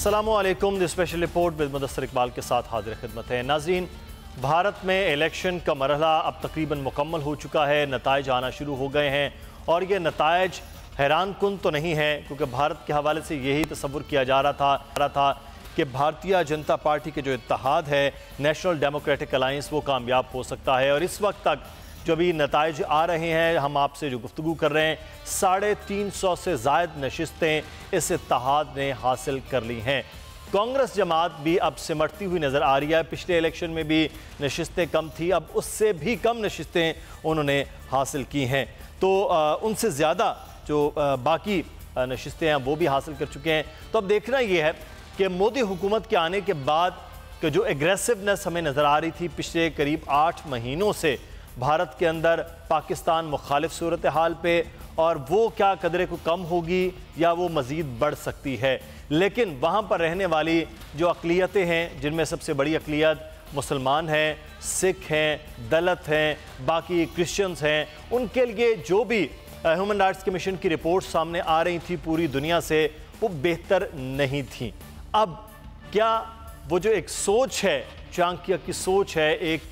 अस्सलामुअलैकुम। The special report with Mudassar Iqbal के साथ हाजिर खिदमत है। नाज़रीन, भारत में इलेक्शन का मरहला अब तकरीबन मुकम्मल हो चुका है। नताइज आना शुरू हो गए हैं और ये नताइज हैरान कुन तो नहीं है, क्योंकि भारत के हवाले से यही तसव्वुर किया जा रहा था कि भारतीय जनता पार्टी के जो इत्तेहाद है नेशनल डेमोक्रेटिक अलायंस वो कामयाब हो सकता है। और इस वक्त तक जो भी नताइज आ रहे हैं, हम आपसे जो गुफ्तगू कर रहे हैं, 350 से ज़ायद नशिस्तें इस इत्तेहाद ने हासिल कर ली हैं। कांग्रेस जमात भी अब सिमटती हुई नज़र आ रही है। पिछले इलेक्शन में भी नशिस्तें कम थी, अब उससे भी कम नशिस्तें उन्होंने हासिल की हैं। तो उनसे ज़्यादा जो बाकी नशिस्तें हैं वो भी हासिल कर चुके हैं। तो अब देखना ये है कि मोदी हुकूमत के आने के बाद कि जो एग्रेसिवनेस हमें नज़र आ रही थी पिछले करीब 8 महीनों से भारत के अंदर पाकिस्तान मुखालिफ सूरत हाल पे, और वो क्या कदरे को कम होगी या वो मज़ीद बढ़ सकती है। लेकिन वहाँ पर रहने वाली जो अक़लियतें हैं, जिनमें सबसे बड़ी अक़लियत मुसलमान हैं, सिख हैं, दलित हैं, बाकी क्रिश्चियंस हैं, उनके लिए जो भी ह्यूमन राइट्स कमीशन की रिपोर्ट सामने आ रही थी पूरी दुनिया से, वो बेहतर नहीं थी। अब क्या वो जो एक सोच है, चाणक्य की सोच है एक,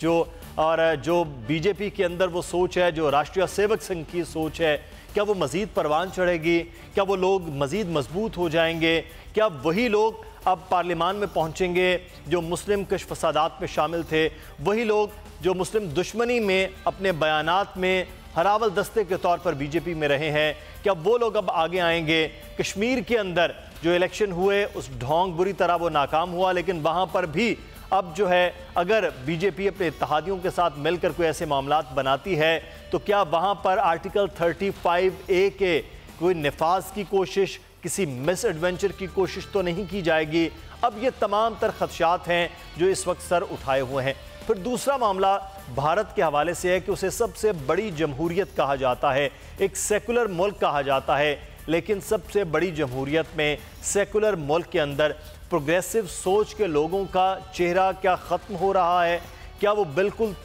जो बीजेपी के अंदर वो सोच है, जो राष्ट्रीय सेवक संघ की सोच है, क्या वो मज़ीद परवान चढ़ेगी? क्या वो लोग मज़ीद मजबूत हो जाएंगे? क्या वही लोग अब पार्लियामान में पहुंचेंगे जो मुस्लिम कश फसादात में शामिल थे? वही लोग जो मुस्लिम दुश्मनी में अपने बयानात में हरावल दस्ते के तौर पर बीजेपी में रहे हैं, क्या वो लोग अब आगे आएंगे? कश्मीर के अंदर जो इलेक्शन हुए, उस ढोंग बुरी तरह वो नाकाम हुआ, लेकिन वहाँ पर भी अब जो है, अगर बीजेपी अपने इत्तेहादियों के साथ मिलकर कोई ऐसे मामलात बनाती है, तो क्या वहाँ पर आर्टिकल 35A के कोई नफाज की कोशिश, किसी मिस एडवेंचर की कोशिश तो नहीं की जाएगी? अब ये तमाम तर खदशात हैं जो इस वक्त सर उठाए हुए हैं। फिर दूसरा मामला भारत के हवाले से है कि उसे सबसे बड़ी जमहूरियत कहा जाता है, एक सेकुलर मुल्क कहा जाता है, लेकिन सबसे बड़ी जमहूरियत में, सेकुलर मुल्क के अंदर प्रोग्रेसिव सोच के लोगों का चेहरा क्या ख़त्म हो रहा है? क्या वो बिल्कुल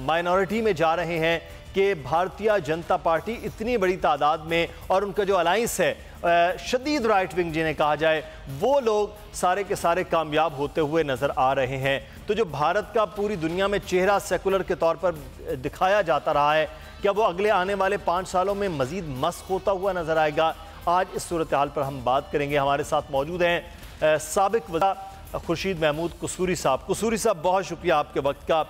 माइनॉरिटी में जा रहे हैं कि भारतीय जनता पार्टी इतनी बड़ी तादाद में, और उनका जो अलाइंस है शदीद राइट विंग जिन्हें कहा जाए, वो लोग सारे के सारे कामयाब होते हुए नज़र आ रहे हैं? तो जो भारत का पूरी दुनिया में चेहरा सेकुलर के तौर पर दिखाया जाता रहा है, क्या वो अगले आने वाले 5 सालों में मज़ीद मस्क होता हुआ नज़र आएगा? आज इस सूरत हाल पर हम बात करेंगे। हमारे साथ मौजूद हैं साबिक वज़ीर खुर्शीद महमूद कुसूरी साहब। कुसूरी साहब, बहुत शुक्रिया आपके वक्त का।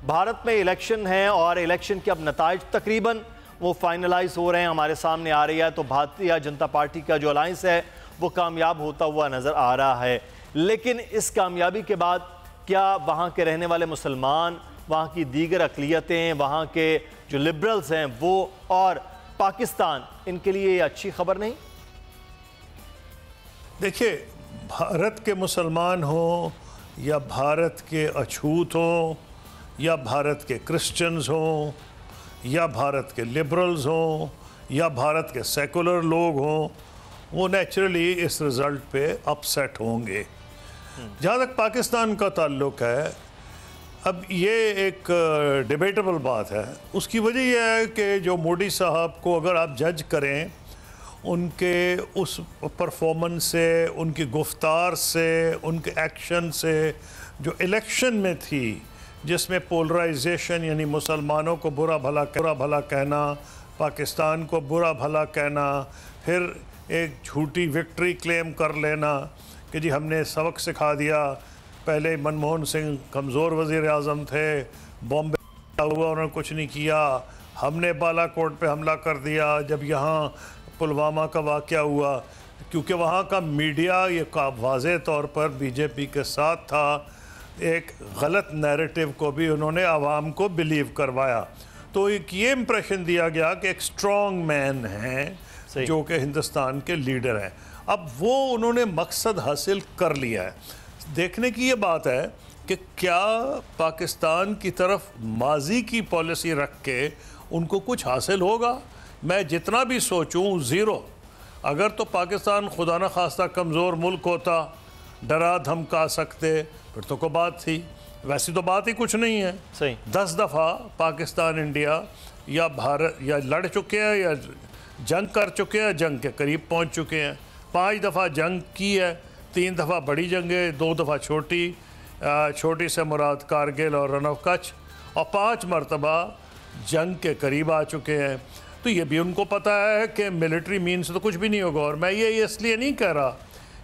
भारत में इलेक्शन है और इलेक्शन के अब नताइज तकरीबन वो फाइनलाइज हो रहे हैं, हमारे सामने आ रही है। तो भारतीय जनता पार्टी का जो अलायंस है वो कामयाब होता हुआ नज़र आ रहा है, लेकिन इस कामयाबी के बाद क्या वहाँ के रहने वाले मुसलमान, वहाँ की दीगर अक़लियतें, वहाँ के जो लिबरल्स हैं वो, और पाकिस्तान, इनके लिए ये अच्छी खबर नहीं? देखिए, भारत के मुसलमान हों या भारत के अछूत हों या भारत के क्रिश्चियंस हों या भारत के लिबरल्स हों या भारत के सेकुलर लोग हों, वो नेचुरली इस रिज़ल्ट पे अपसेट होंगे। जहाँ तक पाकिस्तान का ताल्लुक़ है, अब ये एक डिबेटेबल बात है। उसकी वजह यह है कि जो मोदी साहब को अगर आप जज करें उनके उस परफॉर्मेंस से, उनकी गुफ्तार से, उनके एक्शन से, जो इलेक्शन में थी, जिसमें पोलराइजेशन यानी मुसलमानों को बुरा भला कहना, पाकिस्तान को बुरा भला कहना, फिर एक झूठी विक्ट्री क्लेम कर लेना कि जी हमने सबक सिखा दिया। पहले मनमोहन सिंह कमज़ोर वज़ीर आज़म थे, बॉम्बे हुआ, उन्होंने कुछ नहीं किया, हमने बालाकोट पे हमला कर दिया जब यहाँ पुलवामा का वाक़या हुआ, क्योंकि वहाँ का मीडिया ये वाज़े तौर पर बीजेपी के साथ था। एक गलत नैरेटिव को भी उन्होंने आवाम को बिलीव करवाया, तो एक ये इम्प्रेशन दिया गया कि एक स्ट्रॉन्ग मैन हैं जो कि हिंदुस्तान के लीडर हैं। अब वो उन्होंने मकसद हासिल कर लिया है। देखने की ये बात है कि क्या पाकिस्तान की तरफ माजी की पॉलिसी रख के उनको कुछ हासिल होगा? मैं जितना भी सोचूं, ज़ीरो। अगर तो पाकिस्तान खुदा न खास्ता कमज़ोर मुल्क होता, डरा धमका सकते, फिर तो कोई बात थी। वैसी तो बात ही कुछ नहीं है। सही 10 दफ़ा पाकिस्तान, इंडिया या भारत या लड़ चुके हैं या जंग कर चुके हैं, जंग के करीब पहुंच चुके हैं। 5 दफ़ा जंग की है, 3 दफ़ा बड़ी जंगें, 2 दफ़ा छोटी, छोटी से मुराद कारगिल और रन ऑफ कच्छ, और 5 मरतबा जंग के करीब आ चुके हैं। तो ये भी उनको पता है कि मिलिट्री मीन्स तो कुछ भी नहीं होगा। और मैं ये इसलिए नहीं कह रहा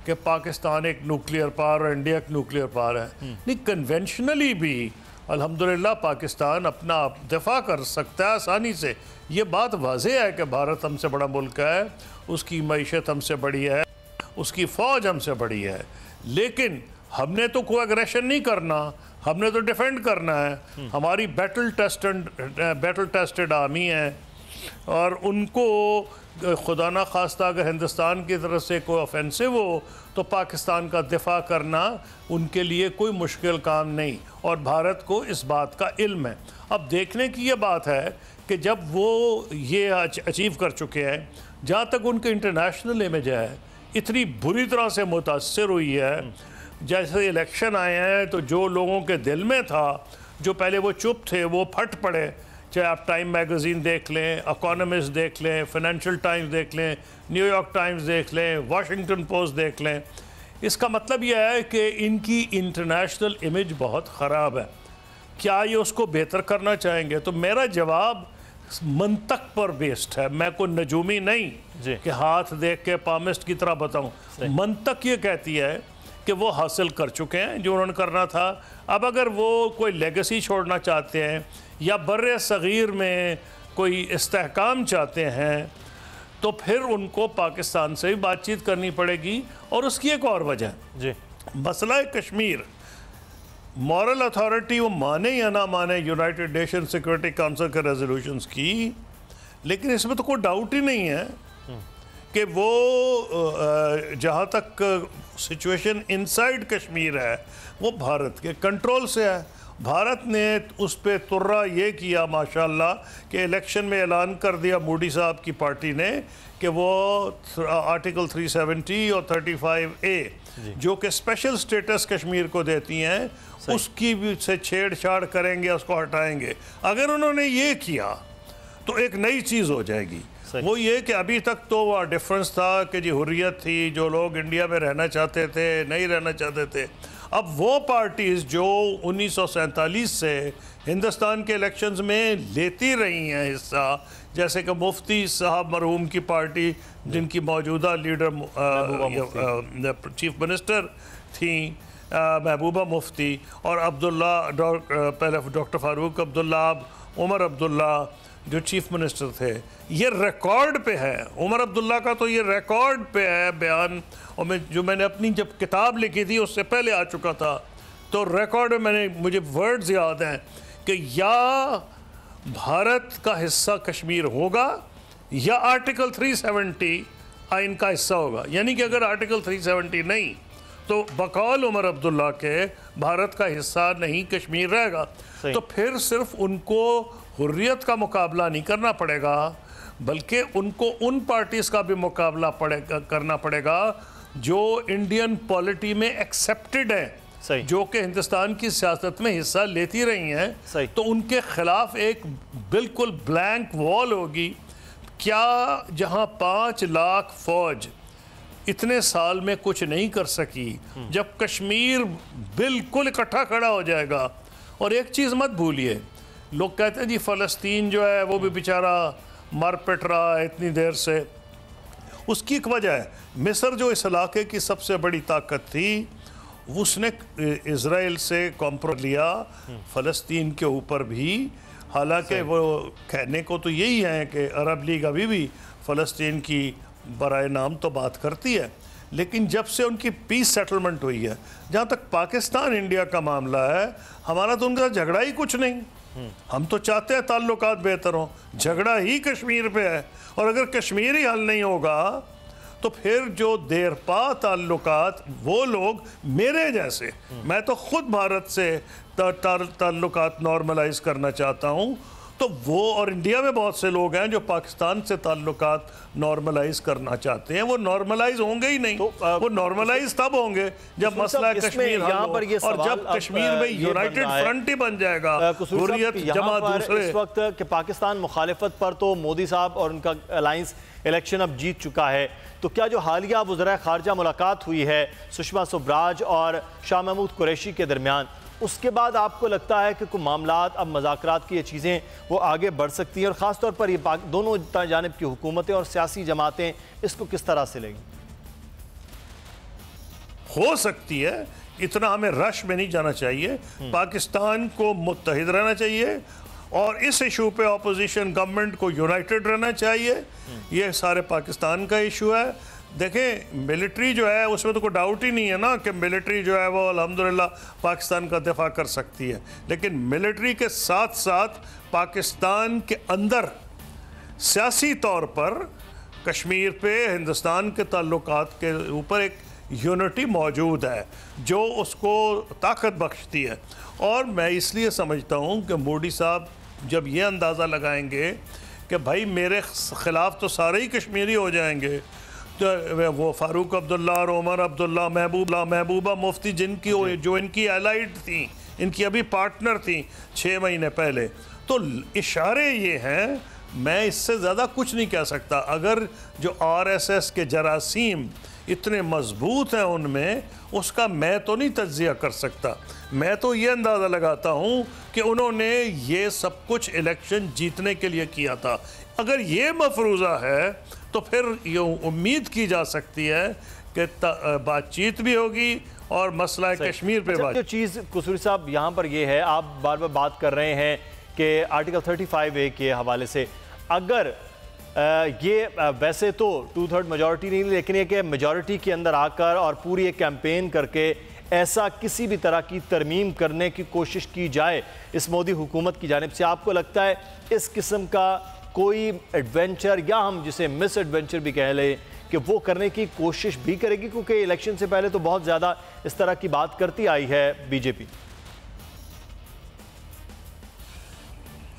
कि पाकिस्तान एक न्यूक्लियर पावर और इंडिया एक न्यूक्लियर पावर है, नहीं, कन्वेंशनली भी अल्हम्दुलिल्लाह पाकिस्तान अपना दिफा कर सकता है आसानी से। ये बात वाज़ेह है कि भारत हमसे बड़ा मुल्क है, उसकी मईशत हमसे बड़ी है, उसकी फ़ौज हमसे बड़ी है, लेकिन हमने तो कोई एग्रेशन नहीं करना, हमने तो डिफेंड करना है। हमारी बैटल टेस्टेड आर्मी है, और उनको खुदा ना खास्ता अगर हिंदुस्तान की तरफ से कोई ऑफेंसिव हो तो पाकिस्तान का दिफा करना उनके लिए कोई मुश्किल काम नहीं, और भारत को इस बात का इल्म है। अब देखने की ये बात है कि जब वो ये अचीव कर चुके हैं, जहाँ तक उनके इंटरनेशनल इमेज है इतनी बुरी तरह से मुतासर हुई है। जैसे इलेक्शन आए हैं तो जो लोगों के दिल में था, जो पहले वो चुप थे, वो फट पड़े। चाहे आप टाइम मैगज़ीन देख लें, इकोनॉमिस्ट देख लें, फाइनेंशियल टाइम्स देख लें, न्यूयॉर्क टाइम्स देख लें, वाशिंगटन पोस्ट देख लें। इसका मतलब यह है कि इनकी इंटरनेशनल इमेज बहुत ख़राब है। क्या ये उसको बेहतर करना चाहेंगे? तो मेरा जवाब मंतक पर बेस्ड है। मैं कोई नजूमी नहीं कि हाथ देख के पामिस्ट की तरह बताऊं। मंतक ये कहती है कि वो हासिल कर चुके हैं जो उन्होंने करना था। अब अगर वो कोई लेगेसी छोड़ना चाहते हैं या बर्रे सगीर में कोई इस्तेहकाम चाहते हैं, तो फिर उनको पाकिस्तान से भी बातचीत करनी पड़ेगी। और उसकी एक और वजह जी, मसला है कश्मीर। मॉरल अथॉरिटी वो माने या ना माने यूनाइटेड नेशन सिक्योरिटी काउंसिल के रेजोल्यूशंस की, लेकिन इसमें तो कोई डाउट ही नहीं है कि वो जहाँ तक सिचुएशन इनसाइड कश्मीर है वो भारत के कंट्रोल से है। भारत ने उस पर तुर्रा ये किया माशाल्लाह कि इलेक्शन में ऐलान कर दिया मोदी साहब की पार्टी ने कि वो आर्टिकल 370 और 35A जो कि स्पेशल स्टेटस कश्मीर को देती हैं, उसकी भी से छेड़छाड़ करेंगे, उसको हटाएंगे। अगर उन्होंने ये किया तो एक नई चीज़ हो जाएगी। वो ये कि अभी तक तो वह डिफरेंस था कि जी हुर्रियत थी, जो लोग इंडिया में रहना चाहते थे नहीं रहना चाहते थे। अब वो पार्टीज़ जो 1947 से हिंदुस्तान के इलेक्शंस में लेती रही हैं हिस्सा, जैसे कि मुफ्ती साहब मरहूम की पार्टी जिनकी मौजूदा लीडर चीफ मिनिस्टर थी महबूबा मुफ्ती, और अब्दुल्ला पहले डॉक्टर फारूक अब्दुल्ला, उमर अब्दुल्ला जो चीफ मिनिस्टर थे, ये रिकॉर्ड पे है। उमर अब्दुल्ला का तो ये रिकॉर्ड पे है बयान, और मैंने अपनी जब किताब लिखी थी उससे पहले आ चुका था, तो रिकॉर्ड में मुझे वर्ड्स याद हैं कि या भारत का हिस्सा कश्मीर होगा या आर्टिकल 370 आइन का हिस्सा होगा। यानी कि अगर आर्टिकल 370 नहीं तो बकौल उमर अब्दुल्ला के भारत का हिस्सा नहीं कश्मीर रहेगा। तो फिर सिर्फ उनको हुर्रियत का मुकाबला नहीं करना पड़ेगा, बल्कि उनको उन पार्टीज़ का भी मुकाबला करना पड़ेगा जो इंडियन पॉलिटी में एक्सेप्टेड है, जो कि हिंदुस्तान की सियासत में हिस्सा लेती रही हैं। तो उनके खिलाफ एक बिल्कुल ब्लैंक वॉल होगी। क्या जहां 5 लाख फौज इतने साल में कुछ नहीं कर सकी, जब कश्मीर बिल्कुल इकट्ठा खड़ा हो जाएगा। और एक चीज़ मत भूलिए, लोग कहते हैं जी फ़लस्तीन जो है वो भी बेचारा मर पिट रहा है इतनी देर से। उसकी एक वजह है, मिस्र जो इस इलाके की सबसे बड़ी ताकत थी, उसने इज़राइल से कॉम्प्रोमाइज़ लिया फ़लस्तीन के ऊपर भी। हालांकि वो कहने को तो यही है कि अरब लीग अभी भी फ़लस्तीन की बराए नाम तो बात करती है, लेकिन जब से उनकी पीस सेटलमेंट हुई है, जहाँ तक पाकिस्तान इंडिया का मामला है, हमारा तो उनका झगड़ा ही कुछ नहीं। हम तो चाहते हैं ताल्लुकात बेहतर हों, झगड़ा ही कश्मीर पे है। और अगर कश्मीर ही हल नहीं होगा तो फिर जो देरपा ताल्लुकात, वो लोग मेरे जैसे, मैं तो खुद भारत से ताल्लुकात नॉर्मलाइज करना चाहता हूँ, तो वो और इंडिया में बहुत से लोग हैं जो पाकिस्तान से ताल्लुकात नॉर्मलाइज करना चाहते हैं। वो नॉर्मलाइज होंगे ही नहीं, तो वो नॉर्मलाइज तब होंगे जब मसला कश्मीर हल हो, और जब कश्मीर में यूनाइटेड फ्रंट ही बन जाएगा, हुर्रियत जमा दूसरे। इस वक्त कि पाकिस्तान मुखालिफत पर तो मोदी साहब और उनका अलायंस इलेक्शन अब जीत चुका है, तो क्या जो हालिया वज़राए ख़ारजा मुलाकात हुई है सुषमा स्वराज और शाह महमूद कुरैशी के दरमियान, उसके बाद आपको लगता है कि कुछ मामलात अब मुज़ाकरात की ये चीज़ें वो आगे बढ़ सकती हैं, और ख़ास तौर पर ये दोनों जानिब की हुकूमतें और सियासी जमातें इसको किस तरह से लेंगी? हो सकती है, इतना हमें रश में नहीं जाना चाहिए। पाकिस्तान को मुत्तहिद रहना चाहिए और इस इशू पे अपोजिशन गवर्नमेंट को यूनाइटेड रहना चाहिए। ये सारे पाकिस्तान का इशू है। देखें, मिलिट्री जो है उसमें तो कोई डाउट ही नहीं है ना कि मिलिट्री जो है वो अल्हम्दुलिल्लाह पाकिस्तान का दिफा कर सकती है, लेकिन मिलिट्री के साथ साथ पाकिस्तान के अंदर सियासी तौर पर कश्मीर पे हिंदुस्तान के ताल्लुकात के ऊपर एक यूनिटी मौजूद है जो उसको ताकत बख्शती है। और मैं इसलिए समझता हूँ कि मोदी साहब जब ये अंदाज़ा लगाएंगे कि भाई मेरे ख़िलाफ़ तो सारे ही कश्मीरी हो जाएंगे, तो वो फ़ारूक अब्दुल्ला और उमर अब्दुल्ला, महबूबा मुफ्ती जिनकी जो इनकी एलाइड थी, इनकी अभी पार्टनर थी 6 महीने पहले, तो इशारे ये हैं। मैं इससे ज़्यादा कुछ नहीं कह सकता। अगर जो RSS के जरासीम इतने मजबूत हैं उनमें, उसका मैं तो नहीं तज्जिया कर सकता। मैं तो ये अंदाज़ा लगाता हूँ कि उन्होंने ये सब कुछ इलेक्शन जीतने के लिए किया था। अगर ये मफरूज़ा है तो फिर ये उम्मीद की जा सकती है कि बातचीत भी होगी और मसला कश्मीर पे बात। जो चीज़ कसूरी साहब यहाँ पर ये है, आप बार बार बात कर रहे हैं कि आर्टिकल 35A के हवाले से अगर ये वैसे तो 2/3 मेजॉरिटी नहीं, लेकिन ये कि मेजॉरिटी के अंदर आकर और पूरी एक कैंपेन करके ऐसा किसी भी तरह की तरमीम करने की कोशिश की जाए इस मोदी हुकूमत की जानिब से, आपको लगता है इस किस्म का कोई एडवेंचर, या हम जिसे मिस एडवेंचर भी कह लें, कि वो करने की कोशिश भी करेगी? क्योंकि इलेक्शन से पहले तो बहुत ज़्यादा इस तरह की बात करती आई है बीजेपी।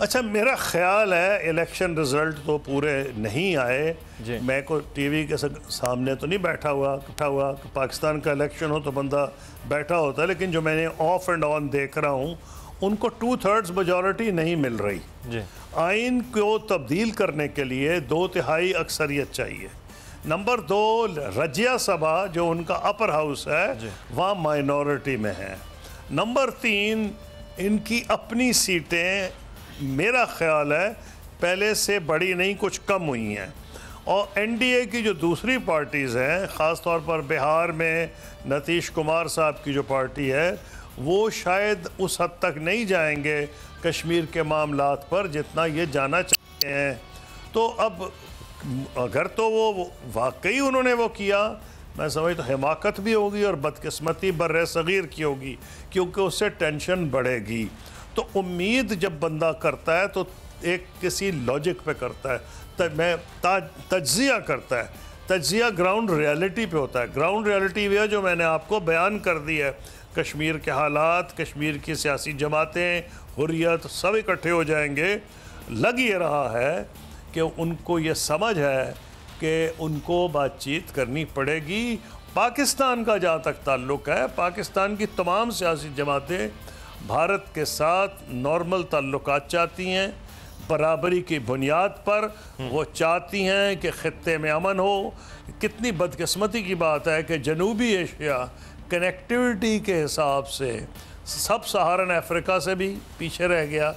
अच्छा, मेरा ख्याल है इलेक्शन रिजल्ट तो पूरे नहीं आए। मैं को टीवी के सामने तो नहीं बैठा हुआ कि पाकिस्तान का इलेक्शन हो तो बंदा बैठा होता है, लेकिन जो मैंने ऑफ एंड ऑन देख रहा हूँ उनको 2/3 मेजॉरिटी नहीं मिल रही। आइन को तब्दील करने के लिए 2/3 अक्सरियत चाहिए। नंबर 2, राज्य सभा जो उनका अपर हाउस है वहाँ माइनॉरिटी में है। नंबर 3, इनकी अपनी सीटें मेरा ख्याल है पहले से बड़ी नहीं, कुछ कम हुई हैं। और एनडीए की जो दूसरी पार्टीज़ हैं, ख़ास तौर पर बिहार में नीतीश कुमार साहब की जो पार्टी है, वो शायद उस हद तक नहीं जाएंगे कश्मीर के मामलात पर जितना ये जाना चाहते हैं। तो अब अगर तो वो वाकई उन्होंने वो किया, मैं समझता तो हिमाकत भी होगी और बदकिस्मती बर्रे सगीर की होगी, क्योंकि उससे टेंशन बढ़ेगी। तो उम्मीद जब बंदा करता है तो एक किसी लॉजिक पे करता है, तज्जिया करता है। तज्जिया ग्राउंड रियलिटी पे होता है। ग्राउंड रियलिटी भी है जो मैंने आपको बयान कर दी है। कश्मीर के हालात, कश्मीर की सियासी जमातें, हुर्रियत, सब इकट्ठे हो जाएंगे। लग ये रहा है कि उनको ये समझ है कि उनको बातचीत करनी पड़ेगी। पाकिस्तान का जहाँ तक ताल्लुक़ है, पाकिस्तान की तमाम सियासी जमातें भारत के साथ नॉर्मल ताल्लुकात चाहती हैं, बराबरी की बुनियाद पर। वो चाहती हैं कि ख़ित्ते में अमन हो। कितनी बदकिस्मती की बात है कि जनूबी एशिया कनेक्टिविटी के हिसाब से सब सहारन अफ्रीका से भी पीछे रह गया।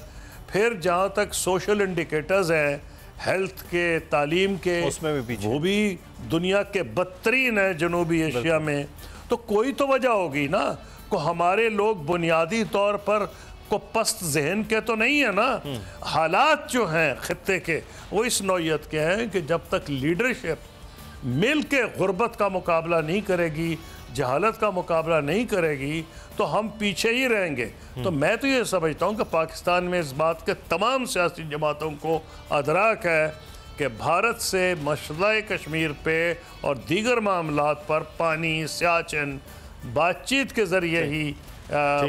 फिर जहाँ तक सोशल इंडिकेटर्स हैं, हेल्थ के, तालीम के, उसमें भी पीछे, वो भी दुनिया के बदतरीन है जनूबी एशिया में। तो कोई तो वजह होगी ना, को हमारे लोग बुनियादी तौर पर को पस्त जहन के तो नहीं है ना। हालात जो हैं खित्ते के वो इस नौयत के हैं कि जब तक लीडरशिप मिल के गुर्बत का मुकाबला नहीं करेगी, जहालत का मुकाबला नहीं करेगी, तो हम पीछे ही रहेंगे। तो मैं तो ये समझता हूँ कि पाकिस्तान में इस बात के तमाम सियासी जमातों को अदराक है कि भारत से मसला कश्मीर पे और दीगर मामलात पर पानी, सियाचिन, बातचीत के ज़रिए ही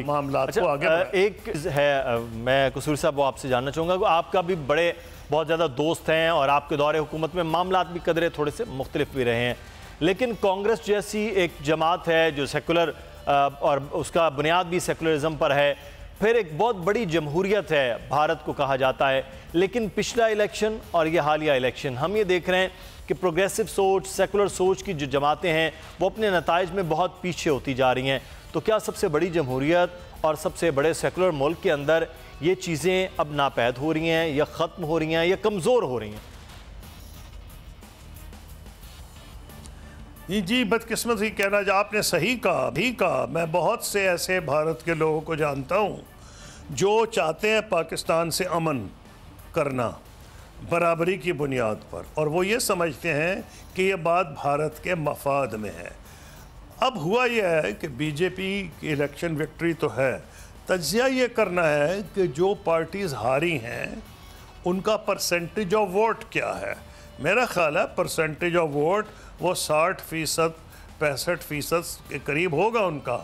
मामलात को आगे एक है, मैं कसूरी साहब वो आपसे जानना चाहूँगा, आपका भी बड़े बहुत ज़्यादा दोस्त हैं और आपके दौरे हुकूमत में मामलात भी कदरे थोड़े से मुख्तलिफ भी रहे हैं, लेकिन कांग्रेस जैसी एक जमात है जो सेकुलर और उसका बुनियाद भी सेकुलरिज्म पर है, फिर एक बहुत बड़ी जमहूरियत है भारत को कहा जाता है, लेकिन पिछला इलेक्शन और ये हालिया इलेक्शन हम ये देख रहे हैं कि प्रोग्रेसिव सोच, सेकुलर सोच की जो जमातें हैं वो अपने नताइज में बहुत पीछे होती जा रही हैं। तो क्या सबसे बड़ी जमहूरियत और सबसे बड़े सेकुलर मुल्क के अंदर ये चीज़ें अब नापैद हो रही हैं या ख़त्म हो रही हैं या कमज़ोर हो रही हैं? जी, बदकिस्मत ही कहना, जो आपने सही कहा भी कहा। मैं बहुत से ऐसे भारत के लोगों को जानता हूँ जो चाहते हैं पाकिस्तान से अमन करना बराबरी की बुनियाद पर, और वो ये समझते हैं कि ये बात भारत के मफाद में है। अब हुआ यह है कि बीजेपी की इलेक्शन विक्ट्री तो है, तज्जिया ये करना है कि जो पार्टीज़ हारी हैं उनका परसेंटेज ऑफ वोट क्या है। मेरा ख्याल है परसेंटेज ऑफ वोट वो 60%, 65% के करीब होगा उनका।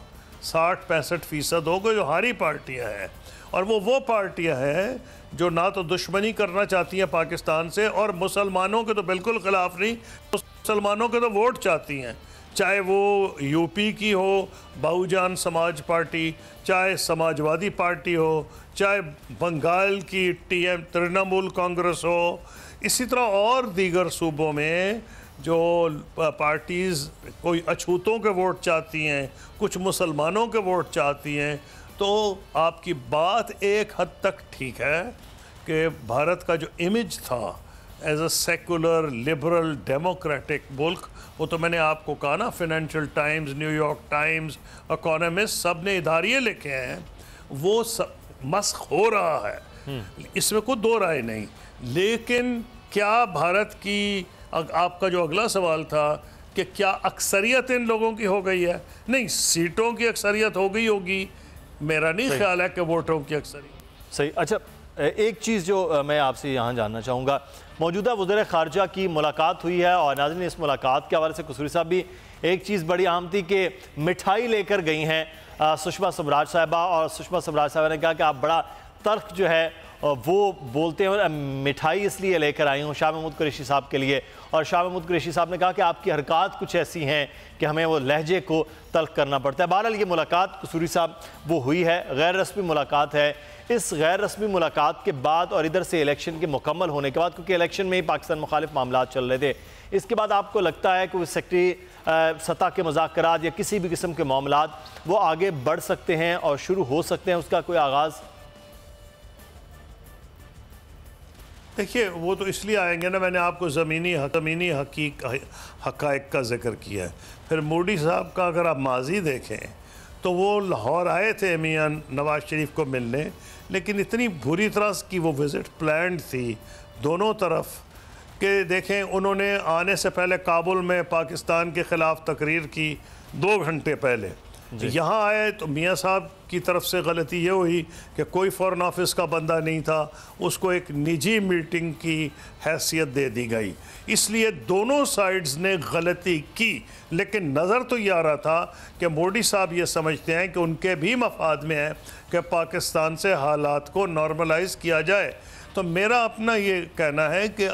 60-65% होगा जो हारी पार्टियां हैं, और वो पार्टियां हैं जो ना तो दुश्मनी करना चाहती हैं पाकिस्तान से, और मुसलमानों के तो बिल्कुल ख़िलाफ़ नहीं, मुसलमानों के तो वोट चाहती हैं। चाहे वो यूपी की हो बहुजन समाज पार्टी, चाहे समाजवादी पार्टी हो, चाहे बंगाल की तृणमूल कांग्रेस हो, इसी तरह और दीगर सूबों में जो पार्टीज़ कोई अछूतों के वोट चाहती हैं, कुछ मुसलमानों के वोट चाहती हैं। तो आपकी बात एक हद तक ठीक है कि भारत का जो इमेज था as a secular liberal democratic मुल्क, वो तो मैंने आपको कहा ना, Financial Times, New York Times, Economist, सब ने इदारिये लिखे हैं, वो सब मस्ख हो रहा है, इसमें कोई दो राय नहीं। लेकिन क्या भारत की, आपका जो अगला सवाल था कि क्या अक्सरियत इन लोगों की हो गई है? नहीं, सीटों की अक्सरियत हो गई होगी, मेरा नहीं ख्याल है कि वोटों की अक्सरियत। सही। अच्छा, एक चीज़ जो मैं आपसे यहाँ जानना चाहूँगा, मौजूदा वज़ीर ख़ारजा की मुलाकात हुई है और नाज़रीन इस मुलाकात के हवाले से कसूरी साहब भी एक चीज़ बड़ी अहम थी कि मिठाई लेकर गई हैं सुषमा स्वराज साहिबा, और सुषमा स्वराज साहिबा ने कहा कि आप बड़ा तल्ख जो है वो बोलते हैं, मिठाई इसलिए लेकर आई हूँ शाह महमूद कुरैशी साहब के लिए। और शाह महमूद कुरैशी साहब ने कहा कि आपकी हरकत कुछ ऐसी हैं कि हमें वो लहजे को तल्ख करना पड़ता है। बहरहाल ये मुलाकात कसूरी साहब वो हुई है, गैर रस्मी मुलाकात है। इस गैर रस्मी मुलाकात के बाद और इधर से इलेक्शन के मुकम्मल होने के बाद, क्योंकि इलेक्शन में ही पाकिस्तान मुखालिफ मामला चल रहे थे, इसके बाद आपको लगता है कि वो सेक्रेटरी सतह के मुज़ाकरात या किसी भी किस्म के मामलात वो आगे बढ़ सकते हैं और शुरू हो सकते हैं, उसका कोई आगाज़? देखिए, वो तो इसलिए आएंगे ना, मैंने आपको ज़मीनी हक़ाइक़ का जिक्र किया है। फिर मोदी साहब का अगर आप माजी देखें तो वो लाहौर आए थे मियां नवाज़ शरीफ को मिलने, लेकिन इतनी बुरी तरह की वो विज़िट प्लान्ड थी दोनों तरफ कि देखें, उन्होंने आने से पहले काबुल में पाकिस्तान के ख़िलाफ़ तकरीर की 2 घंटे पहले। यहाँ आए तो मियाँ साहब की तरफ से गलती ये हुई कि कोई फ़ॉरेन ऑफिस का बंदा नहीं था, उसको एक निजी मीटिंग की हैसियत दे दी गई। इसलिए दोनों साइड्स ने गलती की, लेकिन नज़र तो ये आ रहा था कि मोदी साहब ये समझते हैं कि उनके भी मफाद में है कि पाकिस्तान से हालात को नॉर्मलाइज़ किया जाए। तो मेरा अपना ये कहना है कि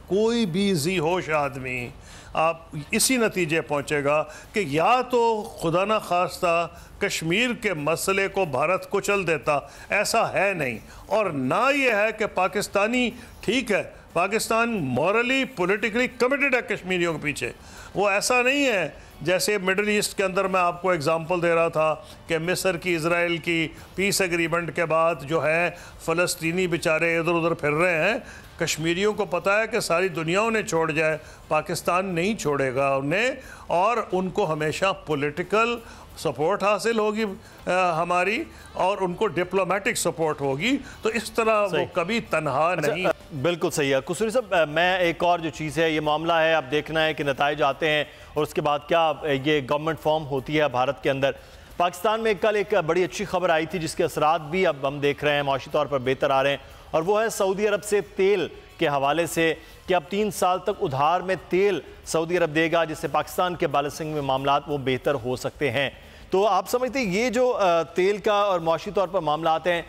कोई भी जी होश आदमी आप इसी नतीजे पहुंचेगा कि या तो खुदा न खास्ता कश्मीर के मसले को भारत कुचल देता, ऐसा है नहीं, और ना ये है कि पाकिस्तानी, ठीक है, पाकिस्तान मॉरली पॉलिटिकली कमिटेड है कश्मीरियों के पीछे, वो ऐसा नहीं है जैसे मिडल ईस्ट के अंदर मैं आपको एग्जांपल दे रहा था कि मिस्र की इज़राइल की पीस एग्रीमेंट के बाद जो है फ़लस्तीनी बेचारे इधर उधर फिर रहे हैं। कश्मीरियों को पता है कि सारी दुनिया उन्हें छोड़ जाए, पाकिस्तान नहीं छोड़ेगा उन्हें, और उनको हमेशा पॉलिटिकल सपोर्ट हासिल होगी हमारी, और उनको डिप्लोमेटिक सपोर्ट होगी। तो इस तरह वो कभी तनहा नहीं। बिल्कुल सही है कसूरी साहब। मैं एक और जो चीज़ है, ये मामला है, अब देखना है कि नताइज आते हैं और उसके बाद क्या ये गवर्नमेंट फॉर्म होती है भारत के अंदर। पाकिस्तान में कल एक बड़ी अच्छी खबर आई थी जिसके असरात भी अब हम देख रहे हैं, माशी तौर पर बेहतर आ रहे हैं, और वो है सऊदी अरब से तेल के हवाले से कि अब 3 साल तक उधार में तेल सऊदी अरब देगा, जिससे पाकिस्तान के बैलेंसिंग में मामलात वो बेहतर हो सकते हैं। तो आप समझते हैं ये जो तेल का और माशी तौर पर मामलात हैं,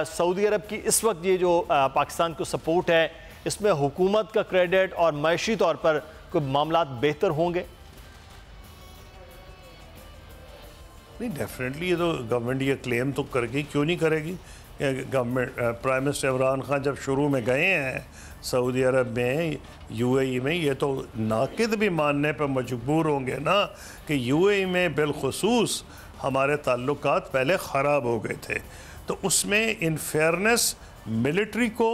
सऊदी अरब की इस वक्त ये जो पाकिस्तान को सपोर्ट है, इसमें हुकूमत का क्रेडिट और मैशी तौर पर कोई मामलात बेहतर होंगे? नहीं, डेफिनेटली ये तो गवर्नमेंट ये क्लेम तो करेगी, क्यों नहीं करेगी। Government prime minister Imran Khan जब शुरू में गए हैं सऊदी अरब में, यूएई में, ये तो नाकिद भी मानने पर मजबूर होंगे ना कि यूएई में बिलखुसूस हमारे ताल्लुकात पहले ख़राब हो गए थे। तो उसमें इन फेयरनेस मिलिट्री को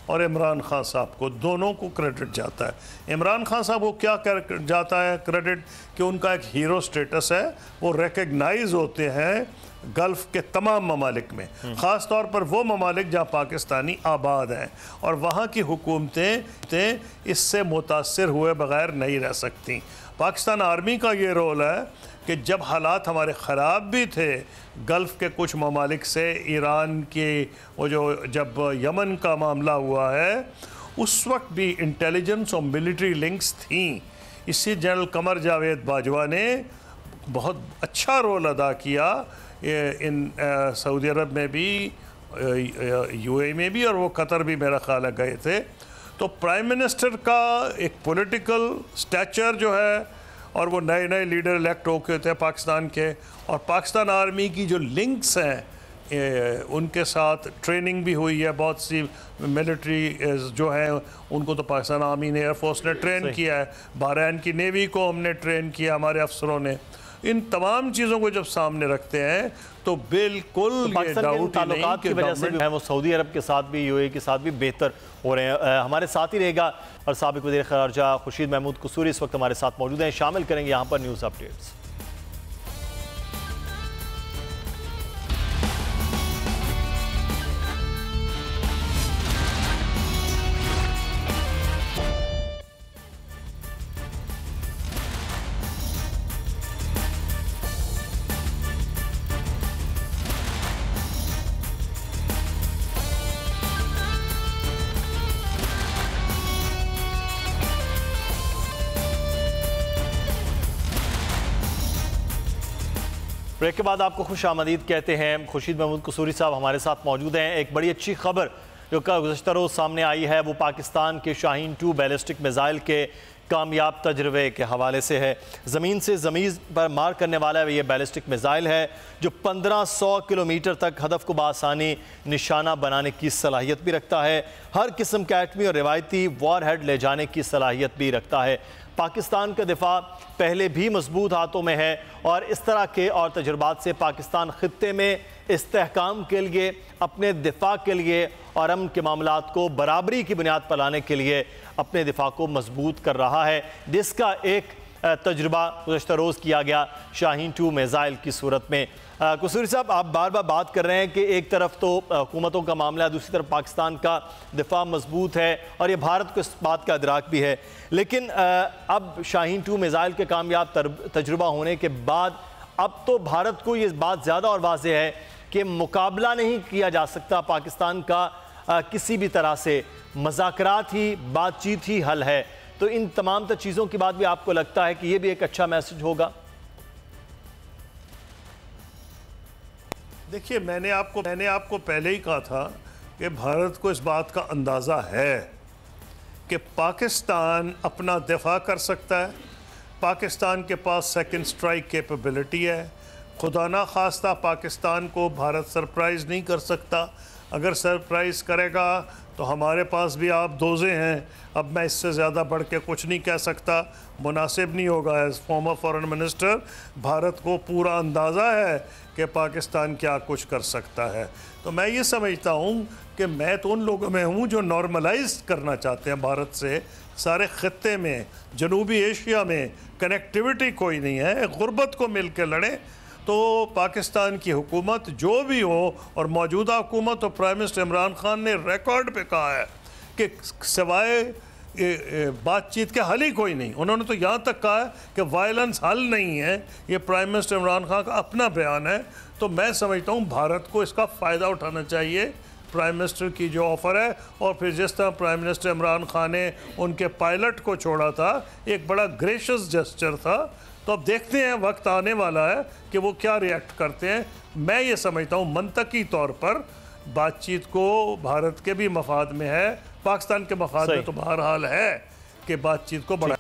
और इमरान खान साहब को दोनों को क्रेडिट जाता है। इमरान खान साहब को क्या जाता है क्रेडिट कि उनका एक हीरो स्टेटस है, वो रिकग्नाइज होते हैं गल्फ़ के तमाम ममालिक में, ख़ास तौर पर वो ममालिक जहाँ पाकिस्तानी आबाद हैं, और वहाँ की हुकूमतें इससे मुतासर हुए बग़ैर नहीं रह सकती। पाकिस्तान आर्मी का ये रोल है कि जब हालात हमारे ख़राब भी थे गल्फ़ के कुछ ममालिक से, ईरान के वो जो जब यमन का मामला हुआ है उस वक्त भी इंटेलिजेंस और मिलिट्री लिंक्स थी। इसी जनरल कमर जावेद बाजवा ने बहुत अच्छा रोल अदा किया इन सऊदी अरब में भी, यूएई में भी, और वो कतर भी मेरा ख्याल है गए थे। तो प्राइम मिनिस्टर का एक पॉलिटिकल स्टैचर जो है, और वो नए नए लीडर इलेक्ट होके थे पाकिस्तान के, और पाकिस्तान आर्मी की जो लिंक्स हैं उनके साथ ट्रेनिंग भी हुई है, बहुत सी मिलिट्री जो हैं उनको तो पाकिस्तान आर्मी ने, एयरफोर्स ने ट्रेन किया है, बहरैन की नेवी को हमने ट्रेन किया हमारे अफसरों ने। इन तमाम चीज़ों को जब सामने रखते हैं तो बिल्कुल ये डाउट ही नहीं कि की वजह से है वो सऊदी अरब के साथ भी, यूएई के साथ भी बेहतर हो रहे हैं। हमारे साथ ही रहेगा और साबिक वज़ीर ख़ारजा खुर्शीद महमूद कसूरी इस वक्त हमारे साथ मौजूद हैं, शामिल करेंगे यहाँ पर न्यूज़ अपडेट्स। ब्रेक के बाद आपको खुश आमदीद कहते हैं। खुर्शीद महमूद कसूरी साहब हमारे साथ मौजूद हैं। एक बड़ी अच्छी खबर जो गुज़श्ता रोज़ सामने आई है वो पाकिस्तान के शाहीन 2 बैलिस्टिक मिसाइल के कामयाब तजर्बे के हवाले से है। ज़मीन से ज़मीन पर मार करने वाला ये बैलिस्टिक मिसाइल है जो 1500 किलोमीटर तक हदफ को बआसानी निशाना बनाने की सलाहियत भी रखता है। हर किस्म का एटमी और रिवायती वॉर हेड ले जाने की सलाहियत भी रखता है। पाकिस्तान का दिफा पहले भी मजबूत हाथों में है और इस तरह के और तजुर्बात से पाकिस्तान खित्ते में इस्तेहकाम के लिए, अपने दिफा के लिए और अमन के मामलात को बराबरी की बुनियाद पर लाने के लिए अपने दिफा को मजबूत कर रहा है, जिसका एक तजुर्बा गुज़श्ता रोज़ किया गया शाहीन 2 मिसाइल की सूरत में। कसूरी साहब, आप बार बार बात कर रहे हैं कि एक तरफ तो हुकूमतों का मामला है, दूसरी तरफ पाकिस्तान का दिफा मजबूत है और ये भारत को इस बात का इदराक भी है, लेकिन अब शाहीन 2 मिसाइल के कामयाब तजुर्बा होने के बाद अब तो भारत को ये बात ज़्यादा और वाज़ेह है कि मुकाबला नहीं किया जा सकता पाकिस्तान का किसी भी तरह से, मज़ाकरात ही, बातचीत ही हल है। तो इन तमाम चीज़ों के बाद भी आपको लगता है कि ये भी एक अच्छा मैसेज होगा? देखिए, मैंने आपको पहले ही कहा था कि भारत को इस बात का अंदाज़ा है कि पाकिस्तान अपना दिफा कर सकता है, पाकिस्तान के पास सेकंड स्ट्राइक कैपेबिलिटी है। खुदा ना खास्ता पाकिस्तान को भारत सरप्राइज़ नहीं कर सकता, अगर सरप्राइज़ करेगा तो हमारे पास भी आप दोजे हैं। अब मैं इससे ज़्यादा बढ़ के कुछ नहीं कह सकता, मुनासिब नहीं होगा। As former foreign minister Bharat को पूरा अंदाज़ा है कि पाकिस्तान क्या कुछ कर सकता है। तो मैं ये समझता हूँ कि मैं तो उन लोगों में हूँ जो नॉर्मलाइज करना चाहते हैं भारत से। सारे ख़त्ते में, जनूबी एशिया में कनेक्टिविटी कोई नहीं है, गुर्बत को मिल के लड़ें। तो पाकिस्तान की हुकूमत जो भी हो, और मौजूदा हुकूमत और प्राइम मिनिस्टर इमरान खान ने रिकॉर्ड पे कहा है कि सिवाय बातचीत के हल ही कोई नहीं। उन्होंने तो यहाँ तक कहा है कि वायलेंस हल नहीं है। ये प्राइम मिनिस्टर इमरान खान का अपना बयान है। तो मैं समझता हूँ भारत को इसका फ़ायदा उठाना चाहिए, प्राइम मिनिस्टर की जो ऑफ़र है। और फिर जिस तरह प्राइम मिनिस्टर इमरान खान ने उनके पायलट को छोड़ा था, एक बड़ा ग्रेशियस जेस्चर था। तो अब देखते हैं, वक्त आने वाला है कि वो क्या रिएक्ट करते हैं। मैं ये समझता हूँ मंतकी तौर पर बातचीत को भारत के भी मफाद में है, पाकिस्तान के मफाद में तो बहरहाल है कि बातचीत को बढ़ा।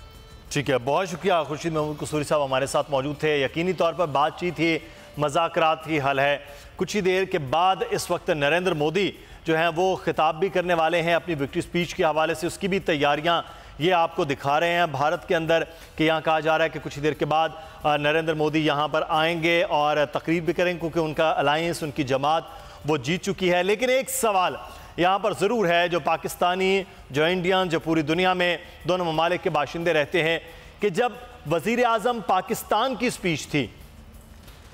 ठीक है, बहुत शुक्रिया। खुर्शीद महमूद कसूरी साहब हमारे साथ मौजूद थे। यकीनी तौर पर बातचीत ही मज़ाकरात ही हल है। कुछ ही देर के बाद इस वक्त नरेंद्र मोदी जो हैं वो खिताब भी करने वाले हैं अपनी विक्ट्री स्पीच के हवाले से। उसकी भी तैयारियां ये आपको दिखा रहे हैं भारत के अंदर कि यहाँ कहा जा रहा है कि कुछ ही देर के बाद नरेंद्र मोदी यहाँ पर आएंगे और तकरीर भी करेंगे, क्योंकि उनका अलायंस, उनकी जमात वो जीत चुकी है। लेकिन एक सवाल यहाँ पर ज़रूर है, जो पाकिस्तानी, जो इंडियन, जो पूरी दुनिया में दोनों ममालिक के बाशिंदे रहते हैं, कि जब वज़ीर आज़म पाकिस्तान की स्पीच थी,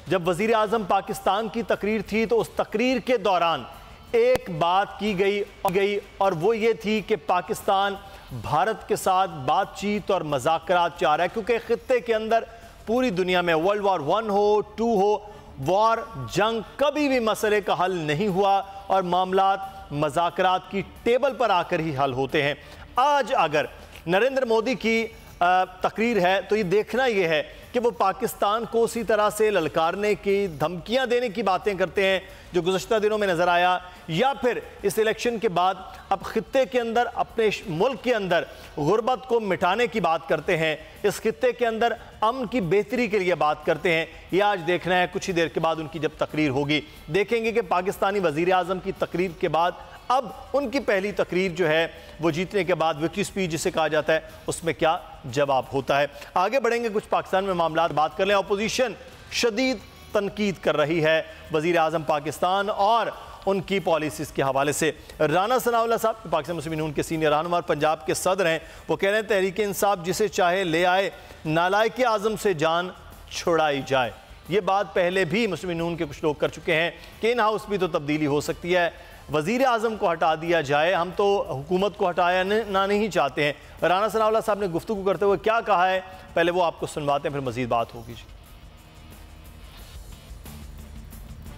जब वज़ीर आज़म पाकिस्तान की तकरीर थी, तो उस तकरीर के दौरान एक बात की गई और वो ये थी कि पाकिस्तान भारत के साथ बातचीत और मज़ाकरात चाह रहा है, क्योंकि खित्ते के अंदर पूरी दुनिया में वर्ल्ड वॉर 1 हो, 2 हो, वॉर, जंग, कभी भी मसले का हल नहीं हुआ और मामलात मज़ाकरात की टेबल पर आकर ही हल होते हैं। आज अगर नरेंद्र मोदी की तकरीर है तो ये देखना ये है कि वो पाकिस्तान को उसी तरह से ललकारने की, धमकियां देने की बातें करते हैं जो गुज़श्ता दिनों में नज़र आया, या फिर इस इलेक्शन के बाद अब खित्ते के अंदर, अपने मुल्क के अंदर गुर्बत को मिटाने की बात करते हैं, इस खित्ते के अंदर अमन की बेहतरी के लिए बात करते हैं। यह आज देखना है। कुछ ही देर के बाद उनकी जब तकरीर होगी, देखेंगे कि पाकिस्तानी वज़ीर आज़म की तकरीर के बाद अब उनकी पहली तकरीर जो है वो जीतने के बाद विक्ट्री स्पीच जिसे कहा जाता है, उसमें क्या जवाब होता है। आगे बढ़ेंगे, कुछ पाकिस्तान में मामलात बात कर लें। अपोजिशन शदीद तनकीद कर रही है वज़ीर आज़म पाकिस्तान और उनकी पॉलिसीज़ के हवाले से। राना सनाउल्लाह साहब पाकिस्तान मुस्लिम यूनियन के सीनियर रहनुमा, पंजाब के सदर हैं, वो कह रहे हैं तहरीक इंसाफ जिसे चाहे ले आए, नालायक आज़म से जान छुड़ाई जाए। ये बात पहले भी मुस्लिम यूनियन के कुछ लोग कर चुके हैं कि इन हाउस भी तो तब्दीली हो सकती है, वज़ीर आज़म को हटा दिया जाए, हम तो हुकूमत को हटाया ना नहीं चाहते हैं। राना सनाउल्लाह साहब ने गुफ्तगू करते हुए क्या कहा है, पहले वो आपको सुनवाते हैं, फिर मज़ीद बात होगी।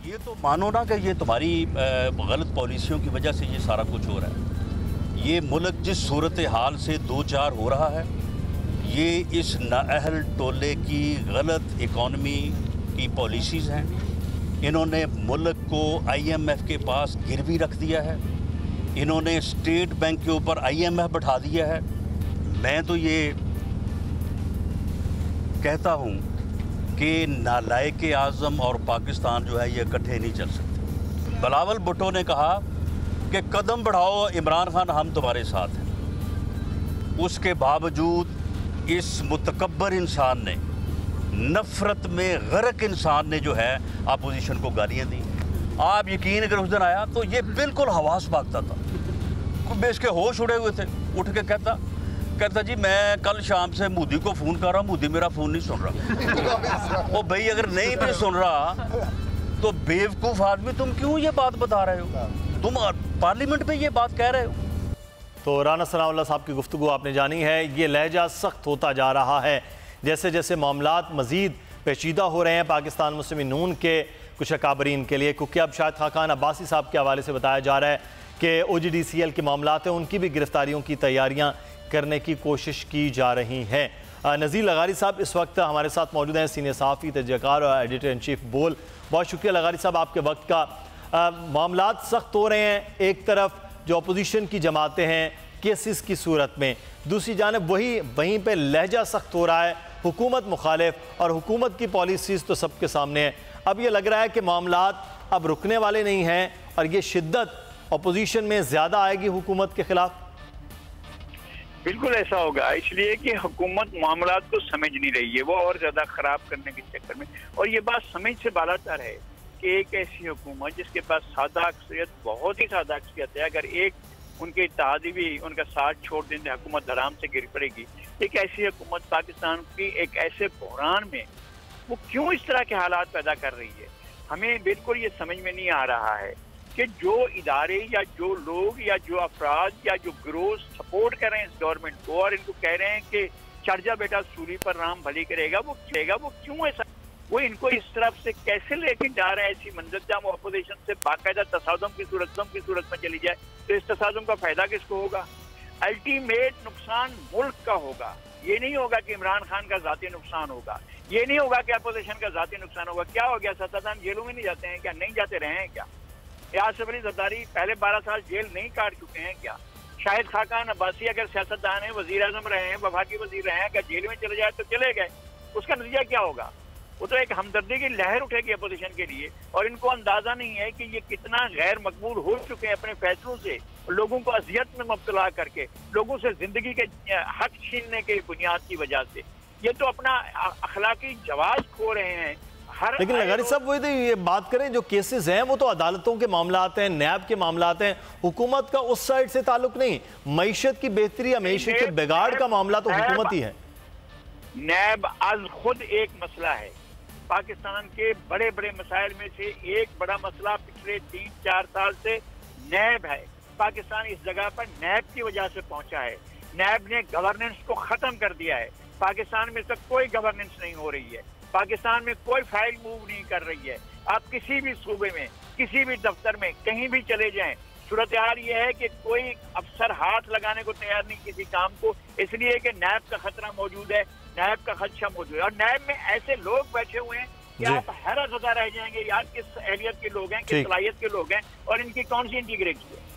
ये तो मानो ना कि ये तुम्हारी गलत पॉलिसियों की वजह से ये सारा कुछ हो रहा है। ये मुल्क जिस सूरत हाल से दो चार हो रहा है, ये इस नाअहल टोले की गलत इकॉनमी की पॉलिसीज़ हैं। इन्होंने मुल्क को IMF के पास गिरवी रख दिया है, इन्होंने स्टेट बैंक के ऊपर IMF बैठा दिया है। मैं तो ये कहता हूँ कि नालायक आज़म और पाकिस्तान जो है ये इकट्ठे नहीं चल सकते। बिलावल भुट्टो ने कहा कि कदम बढ़ाओ इमरान खान, हम तुम्हारे साथ हैं। उसके बावजूद इस मुतकब्बर इंसान ने, नफ़रत में गर्क इंसान ने जो है अपोजिशन को गालियाँ दी। आप यकीन अगर उस दिन आया तो ये बिल्कुल हवास भागता था, इसके होश उड़े हुए थे। उठ के कहता जी मैं कल शाम से मोदी को फ़ोन कर रहा हूँ, मोदी मेरा फ़ोन नहीं सुन रहा। ओ भाई, अगर नहीं भी सुन रहा तो बेवकूफ़ आदमी तुम क्यों ये बात बता रहे हो? तुम पार्लियामेंट में ये बात कह रहे हो। तो राना सनाउल्लाह साहब की गुफ्तगू आपने जानी है। ये लहजा सख्त होता जा रहा है जैसे जैसे मामलात मज़ीद पेचीदा हो रहे हैं पाकिस्तान मुस्लिम यूनियन के कुछ अकाबरीन के लिए, क्योंकि अब शायद खाकान अब्बासी साहब के हवाले से बताया जा रहा है कि OGDCL के मामलात हैं, उनकी भी गिरफ्तारियों की तैयारियां करने की कोशिश की जा रही हैं। नज़ीर लगारी साहब इस वक्त हमारे साथ मौजूद हैं, सीनियर सहाफ़ी, तजज़ियाकार और एडिटर इन चीफ बोल। बहुत शुक्रिया लगारी साहब आपके वक्त का। मामलात सख्त हो रहे हैं, एक तरफ जो अपोजिशन की जमातें हैं केसेस की सूरत में, दूसरी जानब वहीं पर लहजा सख्त हो रहा है, हुकूमत मुखालिफ, और हुकूमत की पॉलिसीज़ तो सबके सामने है। अब ये लग रहा है कि मामलात अब रुकने वाले नहीं हैं और ये शिद्दत अपोजिशन में ज़्यादा आएगी हुकूमत के खिलाफ। बिल्कुल ऐसा होगा, इसलिए कि हुकूमत मामलात को समझ नहीं रही है, वो और ज़्यादा ख़राब करने के चक्कर में। और ये बात समझ से बालातर है कि एक ऐसी हुकूमत जिसके पास सादा अक्सरियत, बहुत ही सादा अक्सरियत है, अगर एक उनके इत्तेहादी भी उनका साथ छोड़ देंगे, हुकूमत धराम से गिर पड़ेगी। एक ऐसी हुकूमत पाकिस्तान की एक ऐसे बहरान में वो क्यों इस तरह के हालात पैदा कर रही है, हमें बिल्कुल ये समझ में नहीं आ रहा है कि जो इदारे या जो लोग या जो अफराद या जो गिरोह सपोर्ट कर रहे हैं इस गवर्नमेंट को और इनको कह रहे हैं कि चढ़ जा बेटा सूली पर राम भली करेगा, वो क्यों ऐसा, वो इनको इस तरफ से कैसे लेके जा रहे हैं ऐसी मंजिल जहाँ वो अपोजिशन से बाकायदा तसादुम की सूरत में चली जाए, तो इस तसादुम का फायदा किसको होगा? अल्टीमेट नुकसान मुल्क का होगा। ये नहीं होगा कि इमरान खान का जाती नुकसान होगा, ये नहीं होगा कि अपोजिशन का जाती नुकसान होगा। क्या हो गया, सियासतदान जेलों में नहीं जाते हैं क्या? नहीं जाते रहे हैं क्या? आसिफ अली जरदारी पहले 12 साल जेल नहीं काट चुके हैं क्या? शाहिद खाकान अब्बासी अगर सियासतदान है, वजीर आजम रहे हैं, वफाकी वजीर रहे हैं, अगर जेल में चले जाए तो चले गए, उसका नतीजा क्या होगा? वो तो एक हमदर्दी की लहर उठेगी अपोजिशन के लिए, और इनको अंदाजा नहीं है कि ये कितना गैर मकबूल हो चुके हैं अपने फैसलों से, लोगों को अजियत में मुब्तला करके, लोगों से जिंदगी के हक छीनने के बुनियाद की वजह से ये तो अपना अखलाकी जवाब खो रहे हैं। लेकिन लगारी साहब वही तो ये बात करें, जो केसेस हैं वो तो अदालतों के मामलात हैं, नैब के मामलात हैं, हुकूमत का उस साइड से ताल्लुक नहीं। मईशत की बेहतरी या मईशत के बिगाड़ का मामला तो हुकूमत ही है। नैब आज खुद एक मसला है। पाकिस्तान के बड़े बड़े मसाइल में से एक बड़ा मसला पिछले 3-4 साल से नैब है। पाकिस्तान इस जगह पर नैब की वजह से पहुंचा है। नैब ने गवर्नेंस को खत्म कर दिया है। पाकिस्तान में तक कोई गवर्नेंस नहीं हो रही है। पाकिस्तान में कोई फाइल मूव नहीं कर रही है। आप किसी भी सूबे में, किसी भी दफ्तर में, कहीं भी चले जाएं, सूरत हाल ये है कि कोई अफसर हाथ लगाने को तैयार नहीं किसी काम को, इसलिए कि नैब का खतरा मौजूद है, नैब का खदशा मौजूद है। और नैब में ऐसे लोग बैठे हुए हैं कि आप हैरतज़दा रह जाएंगे यार किस एहलियत के लोग हैं, किस सलाहियत के लोग हैं और इनकी कौन सी इंटीग्रिटी है।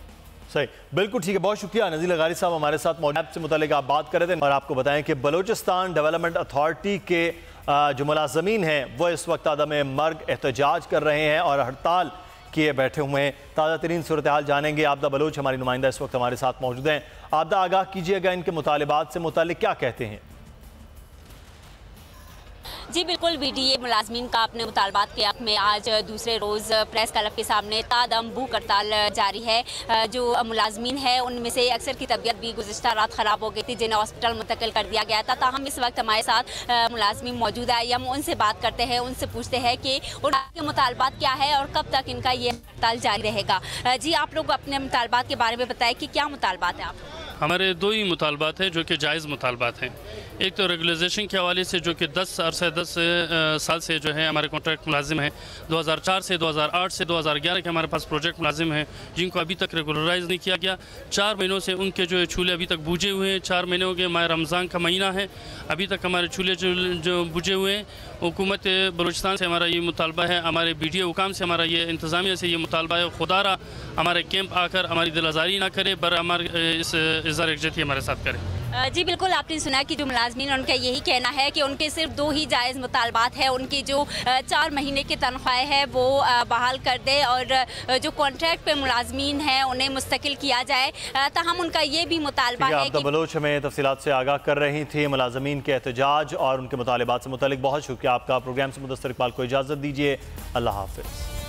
सही, बिल्कुल ठीक है, बहुत शुक्रिया। नज़ीर लगारी साहब हमारे साथ मौजूद से मुतालिक आप बात कर रहे थे और आपको बताएं कि बलूचिस्तान डेवलपमेंट अथॉरिटी के जो मुलाजमीन हैं वो इस वक्त आदम मर्ग एहतजाज कर रहे हैं और हड़ताल किए बैठे हुए हैं। ताज़ा तरीन सूरत हाल जानेंगे। आबदा बलोच हमारी नुमाइंदा इस वक्त हमारे साथ मौजूद हैं। आबदा, आगाह कीजिएगा, इनके मुतालिबात से मुतालिक क्या कहते हैं? जी बिल्कुल, बीडीए मुलाजमीन का अपने मुतालबात के हक में आज दूसरे रोज़ प्रेस क्लब के सामने तादम भूख हड़ताल जारी है। जो मुलाजमीन है उनमें से अक्सर की तबीयत भी गुज़िश्ता रात ख़राब हो गई थी, जिन्हें हॉस्पिटल मुंतकिल कर दिया गया था। ताहम इस वक्त हमारे साथ मुलाजमीन मौजूद है। हम उनसे बात करते हैं, उनसे पूछते हैं कि उनके मुतालबात क्या है और कब तक इनका ये हड़ताल जारी रहेगा। जी, आप लोग अपने मुतालबात के बारे में बताएं कि क्या मुतालबात है आप? हमारे दो ही मुतालबात हैं जो कि जायज़ मुतालबात हैं। एक तो रेगुलाइजेशन के हवाले से, जो कि 10 साल से जो है हमारे कॉन्ट्रैक्ट मुलाजिम हैं। 2004 से 2008 से 2011 के हमारे पास प्रोजेक्ट मुलाजिम हैं जिनको अभी तक रेगुलराइज नहीं किया गया। 4 महीनों से उनके जो चूल्हे अभी तक बुझे हुए हैं। 4 महीने हो गए, माह रमज़ान का महीना है, अभी तक हमारे चूल्हे जो बुझे हुए हैं। हुकूमत बलूचिस्तान से हमारा ये मुतालबा है, हमारे BDA हुकाम से हमारा ये, इंतज़ामिया से ये मुतालबा है, खुदारा हमारे कैंप आकर हमारी दिल आज़ारी ना करे, बर हमारे इस इज़हार यकजहती हमारे साथ करें। जी बिल्कुल, आपने सुना कि जो मुलाजमीन उनका यही कहना है कि उनके सिर्फ 2 ही जायज़ मुतालबात है। उनकी जो 4 महीने की तनख्वाहें है वो बहाल कर दे और जो कॉन्ट्रैक्ट पे मुलाजमीन हैं उन्हें मुस्तकिल किया जाए। ताहम उनका ये भी मुतालबा है कि बलोच हमें तफसीलात से आगाह कर रही थी मुलाजमीन के एहतजाज और उनके मुतालिबात से मुतालिक। बहुत शुक्रिया आपका। प्रोग्राम से मुदस्सिर इकबाल को इजाज़त दीजिए। अल्लाह हाफ़िज़।